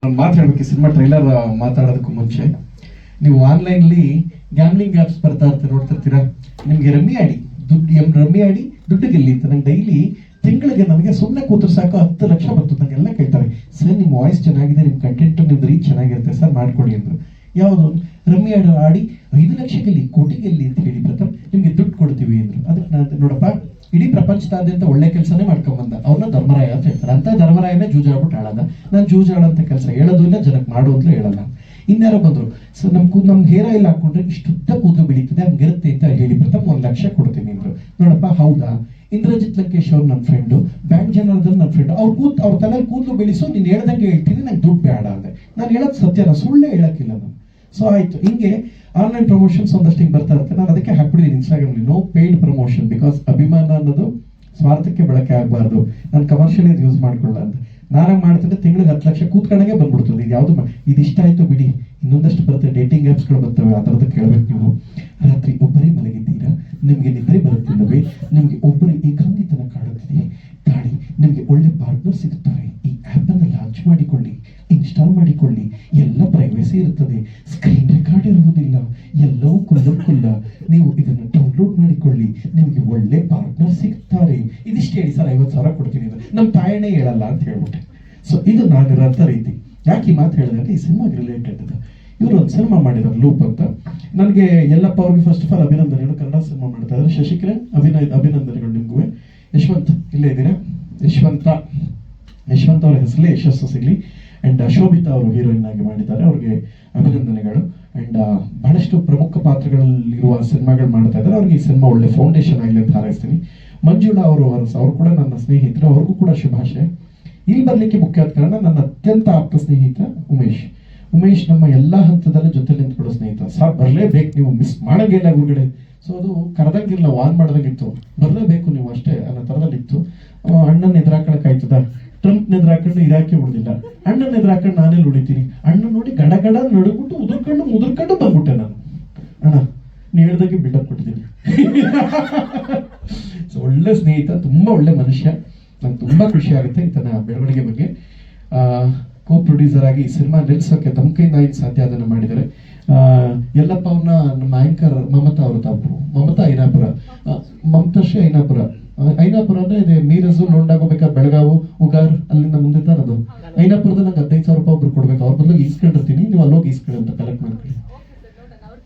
ನಾನು ಮಾತಾಡ್ಬೇಕು cinema trailer ಮಾತಾಡೋದಕ್ಕೂ ಮುಂಚೆ ನೀವು ಆನ್ಲೈನ್ಲಿ ಗ್ಯಾಮ್ಲಿಂಗ್ ಆ್ಯಪ್ಸ್ ಬರ್ತಾ ಇರ್ತೀರ, ನೋಡ್ತಿರ್ತೀರಾ. ನಿಮಗೆ ರಮ್ಮಿ ಆಡಿ ದುಡ್ಡು ಗೆಲ್ಲಿ ಅಂತ ನಂಗೆ ಡೈಲಿ ತಿಂಗಳಿಗೆ ನನಗೆ ಸುಮ್ಮನೆ ಕೂತ್ರು ಸಾಕು 10 ಲಕ್ಷ ಬಂತು. ನಂಗೆಲ್ಲ ಕೇಳ್ತಾರೆ, ಸರ್ ನಿಮ್ಮ ವಾಯ್ಸ್ ಚೆನ್ನಾಗಿದೆ, ನಿಮ್ಮ ಕಂಟೆಂಟ್ ನಿಮ್ದು ರೀಚ್ ಚೆನ್ನಾಗಿರುತ್ತೆ ಸರ್, ಮಾಡ್ಕೊಡಿ ಅಂದರು. ಯಾವುದು ರಮ್ಮಿ ಆಡಿ 5 ಲಕ್ಷ ಗೆಲ್ಲಿ, ಕೋಟಿ ಗೆಲ್ಲಿ ಅಂತ ಹೇಳಿ ಪ್ರಥಮ್ ನಿಮ್ಗೆ ದುಡ್ಡು ಕೊಡ್ತೀವಿ ಅಂದರು. ಅದಕ್ಕೆ ನಾನು ನೋಡಪ್ಪ, ಇಡೀ ಪ್ರಪಂಚದಾದ್ಯಂತ ಒಳ್ಳೆ ಕೆಲಸನೇ ಮಾಡ್ಕೊಂಬಂದ, ಅವ್ರನ್ನ ಧರ್ಮರಾಯ ಅಂತ ಹೇಳ್ತಾರೆ. ಅಂತ ಧರ್ಮರಾಯನೇ ಜೂಜಾಡ್ಬಿಟ್ಟು ಆಳದ. ನಾನು ಜೂಜಾಡಂತ ಕೆಲಸ ಹೇಳೋದು ಇಲ್ಲ, ಜನಕ್ಕೆ ಮಾಡು ಅಂತಲೂ ಹೇಳಲ್ಲ. ಇನ್ಯಾರೋ ಬಂದರು, ಸರ್ ನಮ್ ಹೇರ್ ಆಯಿಲ್ ಹಾಕೊಂಡ್ರೆ ಇಷ್ಟುದ್ದ ಕೂದಲು ಬೆಳೀತದೆ, ಹಂಗಿರುತ್ತೆ ಅಂತ ಹೇಳಿ ಪ್ರಥಮ್ 1 ಲಕ್ಷ ಕೊಡ್ತೀನಿ ಅಂದ್ರು. ನೋಡಪ್ಪ, ಹೌದಾ? ಇಂದ್ರಜಿತ್ ಲಂಕೇಶ್ ಅವ್ರು ನನ್ನ ಫ್ರೆಂಡು, ಬ್ಯಾಂಕ್ ಜನಾರ್ದನ್ ನನ್ನ ಫ್ರೆಂಡು. ಅವ್ರ ತಲೆಯಲ್ಲಿ ಕೂದಲು ಬೆಳೆಸೋ, ನೀನು ಹೇಳ್ದಂಗೆ ಹೇಳ್ತೀನಿ, ನಂಗೆ ದುಡ್ಡು ಬೇಡ ಅಂದೆ. ನಾನು ಹೇಳೋದು ಸತ್ಯನ, ಸುಳ್ಳೇ ಹೇಳಕ್ಕಿಲ್ಲ ನಾನು. ಸೊ ಆಯ್ತು, ಹಿಂಗೆ ಆನ್ಲೈನ್ ಪ್ರಮೋಷನ್ಸ್ ಒಂದಷ್ಟು ಹಿಂಗೆ ಬರ್ತಾ ಇರುತ್ತೆ. ನಾನು ಅದಕ್ಕೆ ಹಾಕ್ಬಿಟ್ಟಿದ್ದೀನಿ ಇನ್ಸ್ಟಾಗ್ರಾಮ್ಲಿ, ನೋ ಪೇಯ್ಡ್ ಪ್ರಮೋಷನ್, ಬಿಕಾಸ್ ಅಭಿಮಾನ ಅನ್ನೋದು ಸ್ವಾರ್ಥಕ್ಕೆ ಬಳಕೆ ಆಗಬಾರ್ದು, ನಾನು ಕಮರ್ಷಿಯಲ್ ಯೂಸ್ ಮಾಡ್ಕೊಳ್ಳ ಅಂತ. ನಾನಾಗ ಮಾಡ್ತಿದ್ದೆ ತಿಂಗಳಿಗೆ 10 ಲಕ್ಷ ಕೂತ್ಕೊಂಡಾಗೆ ಬಂದ್ಬಿಡ್ತದೆ. ಇದು ಯಾವುದು ಇದಿಷ್ಟ ಆಯ್ತು ಬಿಡಿ, ಇನ್ನೊಂದಷ್ಟು ಬರುತ್ತೆ, ಡೇಟಿಂಗ್ ಆ್ಯಪ್ಸ್ಗಳು ಬರ್ತವೆ, ಆ ಥರದ್ದು ಕೇಳಬೇಕು. ನೀವು ರಾತ್ರಿ ಒಬ್ಬರೇ ಮಲಗಿದ್ದೀರಾ, ನಿಮಗೆ ನಿದ್ರೆ ಬರುತ್ತಿಲ್ಲವೇ, ನಿಮಗೆ ಒಬ್ಬರು ಏಕಾಂಗಿತನ ಕಾಡುತ್ತಿದೆ, ತಾಳಿ ನಿಮಗೆ ಒಳ್ಳೆ ಪಾರ್ಟ್ನರ್ ಸಿಗುತ್ತಾರೆ. ಈ ಆ್ಯಪನ್ನು ಲಾಂಚ್ ಮಾಡಿಕೊಳ್ಳಿ, ಇನ್ಸ್ಟಾಲ್ ಮಾಡಿಕೊಳ್ಳಿ, ಎಲ್ಲ ಪ್ರೈವೇಸಿ ಇರುತ್ತದೆ, ಸ್ಕ್ರೀನ್ ರೆಕಾರ್ಡ್ ಇರುವುದಿಲ್ಲ, ಎಲ್ಲವೂ ಕುಲ್ಲ. ನೀವು ಇದನ್ನು ಡೌನ್ಲೋಡ್ ಮಾಡಿಕೊಳ್ಳಿ, ನಿಮಗೆ ಒಳ್ಳೆ ಪಾರ್ಟ್ನರ್ ಸಿಗ್ತಾರೆ. ಇದಿಷ್ಟು ಹೇಳಿ ಸರ್ 50,000 ಕೊಡ್ತೀನಿ ಅಂತ ನಮ್ಮ ತಾಯಣೆ ಹೇಳಲ್ಲ ಅಂತ ಹೇಳ್ಬಿಟ್ಟೆ. ಸೊ ಇದು ನಾನಿರೋಂಥ ರೀತಿ. ಯಾಕೆ ಈ ಮಾತು ಹೇಳಿದ್ರೆ, ಈ ಸಿನಿಮಾಗೆ ರಿಲೇಟೆಡ್ ಇದೆ. ಇವರು ಒಂದು ಸಿನಿಮಾ ಮಾಡಿದ್ದಾರೆ, ಲೂಪ್ ಅಂತ. ನನಗೆ ಎಲ್ಲಪ್ಪ ಅವ್ರಿಗೆ ಫಸ್ಟ್ ಆಫ್ ಆಲ್ ಅಭಿನಂದನೆಗಳು. ಕನ್ನಡ ಸಿನಿಮಾ ಮಾಡ್ತಾ ಇದ್ದಾರೆ. ಶಶಿಕರೆ ಅಭಿನಂದನೆಗಳು ನಿಮಗೂ. ಯಶವಂತ್ ಇಲ್ಲೇ ಇದ್ದೀರಾ? ಯಶವಂತ್ ಅವರ ಹೆಸರಲ್ಲೇ ಯಶಸ್ಸು ಸಿಗಲಿ. ಆ್ಯಂಡ್ ಶೋಭಿತಾ ಅವರು ಹೀರೋಯಿನ್ ಆಗಿ ಮಾಡಿದ್ದಾರೆ, ಅವ್ರಿಗೆ ಅಭಿನಂದನೆಗಳು. ಆ್ಯಂಡ್ ಬಹಳಷ್ಟು ಪ್ರಮುಖ ಪಾತ್ರಗಳಲ್ಲಿರುವ ಸಿನಿಮಾಗಳು ಮಾಡ್ತಾ ಇದ್ದಾರೆ. ಅವ್ರಿಗೆ ಈ ಸಿನಿಮಾ ಒಳ್ಳೆ ಫೌಂಡೇಶನ್ ಆಗಲಿ ಅಂತ ಹಾರೈಸ್ತೀನಿ. ಮಂಜುಳಾ ಅವರು ಕೂಡ ನನ್ನ ಸ್ನೇಹಿತರು, ಅವ್ರಿಗೂ ಕೂಡ ಶುಭಾಶಯ. ಇಲ್ಲಿ ಬರಲಿಕ್ಕೆ ಮುಖ್ಯವಾದ ಕಾರಣ ನನ್ನ ಅತ್ಯಂತ ಆಪ್ತ ಸ್ನೇಹಿತ ಉಮೇಶ್ ನಮ್ಮ ಎಲ್ಲ ಹಂತದಲ್ಲೂ ಜೊತೆ ನಿಂತ್ಕೊಳ್ಳೋ ಸ್ನೇಹಿತ. ಸಾರ್ ಬರಲೇಬೇಕು, ನೀವು ಮಿಸ್ ಮಾಡಂಗಿಲ್ಲ ಗುರುಗಡೆ. ಸೊ ಅದು ಕರೆದಂಗಿಲ್ಲ, ವಾನ್ ಮಾಡ್ದಂಗಿತ್ತು, ಬರಲೇಬೇಕು ನೀವು ಅಷ್ಟೇ ಅನ್ನೋ ಥರದಲ್ಲಿತ್ತು. ಅಣ್ಣನ ಎದುರಾಕಳಕ್ಕಾಯ್ತದ? ಟ್ರಂಪ್ ಎದುರಾಕೊಂಡು ಇರಾಕೆ ಉಳಿದಿಲ್ಲ, ಅಣ್ಣನ ಎದುರಾಕೊಂಡು ನಾನೇ ಉಳಿತೀನಿ. ಅಣ್ಣ ನೋಡಿ ಗಡ ನಡುಬಿಟ್ಟು ಮುದುರ್ಕೊಂಡು ಬಂದ್ಬಿಟ್ಟೆ ನಾನು. ಅಣ್ಣ ನೀ ಹೇಳ್ದಾಗೆ ಬಿಲ್ಡಪ್ ಕೊಟ್ಟಿದ್ದೀನಿ. ಸೊ ಒಳ್ಳೆ ಸ್ನೇಹಿತ, ತುಂಬಾ ಒಳ್ಳೆ ಮನುಷ್ಯ. ನಂಗೆ ತುಂಬಾ ಖುಷಿ ಆಗುತ್ತೆ ಈತನ ಬೆಳವಣಿಗೆ ಬಗ್ಗೆ. ಕೋ ಪ್ರೊಡ್ಯೂಸರ್ ಆಗಿ ಈ ಸಿನಿಮಾ ನಿಲ್ಸೋಕೆ ತಮ್ಮ ಕೈಯಿಂದ ಏನು ಸಾಧ್ಯ ಅದನ್ನು ಮಾಡಿದ್ದಾರೆ. ಎಲ್ಲಪ್ಪ ಅವ್ರನ್ನ ನಮ್ಮ ಆಂಕರ್ ಮಮತಾ ಅವರು ತಾವು, ಮಮತಾ ಮಮತಾಶ್ರೀ ಐನಾಪುರ ಅಂದ್ರೆ ಇದೆ ಮೀರಜು ಲೋಂಡಾಗೋಬೇಕಾದ್ರೆ ಬೆಳಗಾವು ಉಗಾರ್ ಅಲ್ಲಿಂದ ಮುಂದೆ ತಾನದು. ಐನಾಪುರದ ನಂಗೆ 15,000 ರೂಪಾಯಿ ಒಬ್ರು ಕೊಡ್ಬೇಕು, ಅವ್ರ ಬದಲು ಈಸ್ಕೊಂಡಿರ್ತೀನಿ, ನೀವು ಅಲ್ಲೋಗಿ ಈಸ್ಕೊಳ್ಳಿ ಅಂತ ಕಲೆಕ್ಟ್ ಮಾಡ್ಕೊಳ್ಳಿ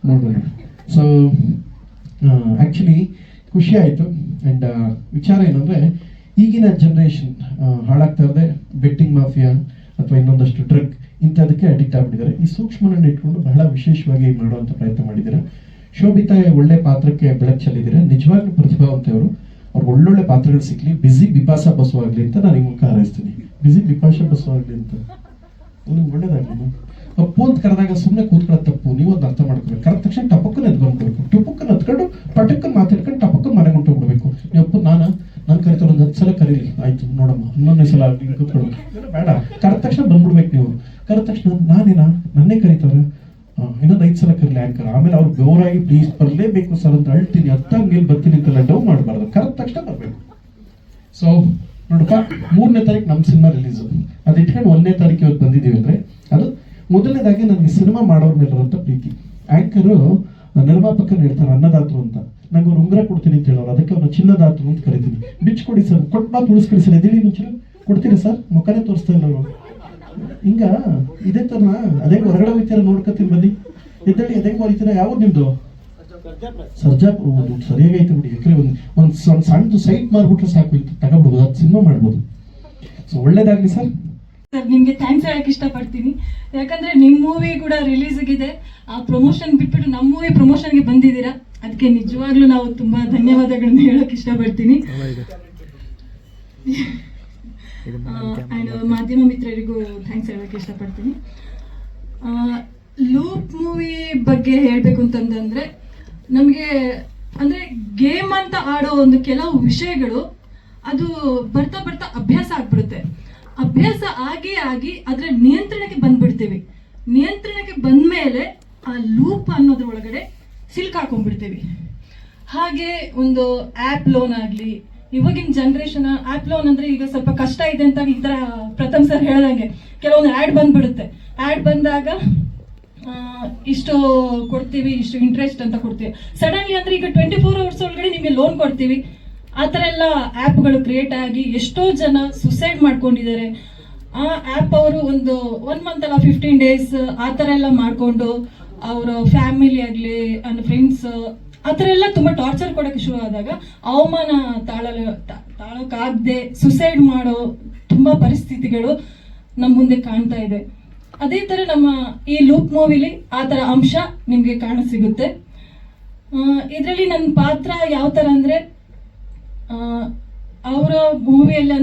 ನೋಡ್ರಿ. ಸೊ ಆ್ಯಕ್ಚುಲಿ ಖುಷಿ ಆಯಿತು. ಆ್ಯಂಡ್ ವಿಚಾರ ಏನಂದರೆ, ಈಗಿನ ಜನ್ರೇಷನ್ ಹಾಳಾಗ್ತಾ ಇರದೆ ಬೆಟ್ಟಿಂಗ್ ಮಾಫಿಯಾ ಅಥವಾ ಇನ್ನೊಂದಷ್ಟು ಡ್ರಗ್ ಇಂಥದಕ್ಕೆ ಅಡಿಕ್ಟ್ ಆಗಿಬಿಟ್ಟಿದ್ದಾರೆ. ಈ ಸೂಕ್ಷ್ಮನನ್ನು ಇಟ್ಕೊಂಡು ಬಹಳ ವಿಶೇಷವಾಗಿ ಮಾಡುವಂಥ ಪ್ರಯತ್ನ ಮಾಡಿದ್ದೀರಾ. ಶೋಭಿತಾ ಒಳ್ಳೆ ಪಾತ್ರಕ್ಕೆ ಬೆಳಕು ಚೆಲ್ಲಿದ್ದೀರಾ. ನಿಜವಾಗ್ಲೂ ಪ್ರತಿಭಾವಂತವರು, ಅವ್ರು ಒಳ್ಳೊಳ್ಳೆ ಪಾತ್ರಗಳು ಸಿಕ್ಕಲಿ. ಬಿಸಿ ಬಿಪಾಸ ಬಸು ಆಗಲಿ ಅಂತ ನಾನು ಈ ಮೂಲಕ ಹಾರೈಸ್ತೀನಿ. ಬಿಸಿ ಬಿಪಾಸ ಬಸು ಆಗಲಿ ಅಂತ ನಿಮ್ಗೆ ಒಳ್ಳೇದಾಗಲಿ. ಅಪ್ಪು ಅಂತ ಕರೆದಾಗ ಸುಮ್ಮನೆ ಕೂತ್ಕೊಳ್ಳೋ ತಪ್ಪು, ನೀವು ಒಂದು ಅರ್ಥ ಮಾಡ್ಕೋಬೇಕು. ಕರೆದ ತಕ್ಷಣ ಟಪಕ್ಕನ್ನು ಎದ್ಕೊಂಡ್ಬಿಡ್ಬೇಕು, ಟುಪಕ್ಕನ್ನು ಹತ್ಕೊಂಡು ಪಟಕ್ಕನ್ನು ಮಾತಾಡ್ಕೊಂಡು ಟಪಕ್ಕನ್ನು ಮನೆಗೆ ಹೊಂಟೋಗ್ಬಿಡ್ಬೇಕು. ನೀವು ಅಪ್ಪು ನಾನು ಕರಿತಾರೆ, ಒಂದು 10 ಸಲ ಕರೀಲಿ, ಆಯ್ತು ನೋಡಮ್ಮ, 11ನೇ ಸಲ ಕೂತ್ಕೊಳ್ಬೇಕು ಬೇಡ. ಕರೆದ ತಕ್ಷಣ ಬಂದ್ಬಿಡ್ಬೇಕು. ನೀವು ಕರೆದ ತಕ್ಷಣ ನನ್ನೇ ಕರೀತಾರೆ, ಇನ್ನೊಂದು 5 ಸಲ ಕರೀಲಿ ಆ್ಯಂಕರ್. ಆಮೇಲೆ ಅವ್ರು ಗೌರಾಗಿ ಪ್ಲೀಸ್ ಬರಲೇಬೇಕು ಸರ್ ಅಂತ ಅಳ್ತೀನಿ, ಮೇಲೆ ಬರ್ತೀನಿ ಅಂತೆಲ್ಲ ಡೌ ಮಾಡಬಾರ್ದು, ಕರೆದ ತಕ್ಷಣ ಬರಬೇಕು. ಸೊ ನೋಡಪ್ಪ, 3ನೇ ತಾರೀಕು ನಮ್ಮ ಸಿನಿಮಾ ರಿಲೀಸು. ಅದು ಇಟ್ಕೊಂಡು 1ನೇ ತಾರೀಕು ಇವತ್ತು ಬಂದಿದ್ದೀವಿ ಅಂದರೆ, ಅದು ಮೊದಲನೇದಾಗಿ ನನಗೆ ಸಿನಿಮಾ ಮಾಡೋರ ಮೇಲಿರೋಂಥ ಪ್ರೀತಿ. ಆ್ಯಂಕರು ನಿರ್ಮಾಪಕನ ಹೇಳ್ತಾರೆ ಅನ್ನದಾತರು ಅಂತ, ನಂಗೆ ಅವ್ರು ಉಂಗುರ ಕೊಡ್ತೀನಿ ಅಂತ ಹೇಳೋರು, ಅದಕ್ಕೆ ಅವ್ರನ್ನ ಚಿನ್ನದಾತರು ಅಂತ ಕರಿತೀನಿ. ಬಿಚ್ಕೊಡಿ ಸರ್, ಕೊಟ್ಟು ಮಾತು ಉಳಿಸ್ಕೊಡಿ ಸರ್, ಎದೇಳಿ ಮುಂಚೆ ಕೊಡ್ತೀರಾ ಸರ್, ಮುಖನೇ ತೋರಿಸ್ತಾ ಇಲ್ಲ ಅವರು. ಹಿಂಗ ಇದೇ ತರ ಅದೇ ಹೊರಗಡೆ ಹೋಗ್ತೀರ ನೋಡ್ಕೊತೀನಿ ಬನ್ನಿ, ಎದ್ದೇಳಿ ಅದೇ ಹೊರಿತೀರ. ಯಾವ್ದು ನಿಮ್ದು? ಸರ್ಜಾಪುರ. ದುಡ್ಡು ಸರಿಯಾಗೈತೆ ಬಿಡಿ, ಯಾಕಂದ್ರೆ ಒಂದು ಸಣ್ಣದು ಸೈಟ್ ಮಾರ್ಬಿಟ್ರೆ ಸಾಕು, ಇತ್ತು ತಗೋಬಹುದು, ಅದು ಸಿನಿಮಾ ಮಾಡ್ಬೋದು. ಸೊ ಒಳ್ಳೇದಾಗ್ಲಿ ಸರ್. ಸರ್ ನಿಮ್ಗೆ ಥ್ಯಾಂಕ್ಸ್ ಹೇಳಕ್ ಇಷ್ಟಪಡ್ತೀನಿ. ಯಾಕಂದ್ರೆ ನಿಮ್ ಮೂವಿ ಕೂಡ ರಿಲೀಸ್ ಆಗಿದೆ, ಆ ಪ್ರಮೋಷನ್ ಬಿಟ್ಬಿಟ್ಟು ನಮ್ಮ ಮೂವಿ ಪ್ರಮೋಷನ್ಗೆ ಬಂದಿದ್ದೀರಾ. ಅದಕ್ಕೆ ನಿಜವಾಗ್ಲೂ ನಾವು ತುಂಬಾ ಧನ್ಯವಾದಗಳನ್ನ ಹೇಳಕ್ ಇಷ್ಟಪಡ್ತೀನಿ. ಅಂಡ್ ಮಾಧ್ಯಮ ಮಿತ್ರರಿಗೂ ಥ್ಯಾಂಕ್ಸ್ ಹೇಳಕ್ ಇಷ್ಟಪಡ್ತೀನಿ. ಲೂಪ್ ಮೂವಿ ಬಗ್ಗೆ ಹೇಳ್ಬೇಕು ಅಂತಂದ್ರೆ, ನಮಗೆ ಅಂದ್ರೆ ಗೇಮ್ ಅಂತ ಆಡೋ ಒಂದು ಕೆಲವು ವಿಷಯಗಳು ಅದು ಬರ್ತಾ ಅಭ್ಯಾಸ ಆಗ್ಬಿಡುತ್ತೆ. ಅಭ್ಯಾಸ ಆಗಿ ಅದರ ನಿಯಂತ್ರಣಕ್ಕೆ ಬಂದ್ಬಿಡ್ತೀವಿ. ನಿಯಂತ್ರಣಕ್ಕೆ ಬಂದ್ಮೇಲೆ ಆ ಲೂಪ್ ಅನ್ನೋದ್ರ ಒಳಗಡೆ ಸಿಲ್ಕಾಕೊಂಡ್ಬಿಡ್ತೀವಿ. ಹಾಗೆ ಒಂದು ಆ್ಯಪ್ ಲೋನ್ ಆಗಲಿ, ಇವಾಗಿನ ಜನ್ರೇಷನ್ ಆ್ಯಪ್ ಲೋನ್ ಅಂದರೆ ಈಗ ಸ್ವಲ್ಪ ಕಷ್ಟ ಇದೆ ಅಂತ ಈ ಥರ ಪ್ರಥಮ್ ಸರ್ ಹೇಳ್ದಂಗೆ ಕೆಲವೊಂದು ಆ್ಯಡ್ ಬಂದ್ಬಿಡುತ್ತೆ. ಆ್ಯಡ್ ಬಂದಾಗ ಇಷ್ಟು ಕೊಡ್ತೀವಿ, ಇಷ್ಟು ಇಂಟ್ರೆಸ್ಟ್ ಅಂತ ಕೊಡ್ತೀವಿ. ಸಡನ್ಲಿ ಅಂದರೆ ಈಗ 24 hours ಒಳಗಡೆ ನಿಮಗೆ ಲೋನ್ ಕೊಡ್ತೀವಿ. ಆ ಥರ ಎಲ್ಲ ಆ್ಯಪ್ಗಳು ಕ್ರಿಯೇಟ್ ಆಗಿ ಎಷ್ಟೋ ಜನ ಸುಸೈಡ್ ಮಾಡ್ಕೊಂಡಿದ್ದಾರೆ. ಆ ಆ್ಯಪ್ ಅವರು ಒಂದು 1 month ಅಲ್ಲ 15 days ಆ ಥರ ಎಲ್ಲ ಮಾಡಿಕೊಂಡು ಅವರ ಫ್ಯಾಮಿಲಿ ಆಗಲಿ ಅಂಡ್ ಫ್ರೆಂಡ್ಸ್ ಆ ಥರ ಎಲ್ಲ ತುಂಬ ಟಾರ್ಚರ್ ಕೊಡೋಕ್ಕೆ ಶುರು ಆದಾಗ ಅವಮಾನ ತಾಳೋಕ್ಕಾಗದೆ ಸುಸೈಡ್ ಮಾಡೋ ತುಂಬ ಪರಿಸ್ಥಿತಿಗಳು ನಮ್ಮ ಮುಂದೆ ಕಾಣ್ತಾ ಇದೆ. ಅದೇ ಥರ ನಮ್ಮ ಈ ಲೂಪ್ ಮೂವಿಲಿ ಆ ಥರ ಅಂಶ ನಿಮಗೆ ಕಾಣಸಿಗುತ್ತೆ. ಇದರಲ್ಲಿ ನನ್ನ ಪಾತ್ರ ಯಾವ ಥರ ಅಂದರೆ ಅವರ ಮೂವಿಯಲ್ಲಿ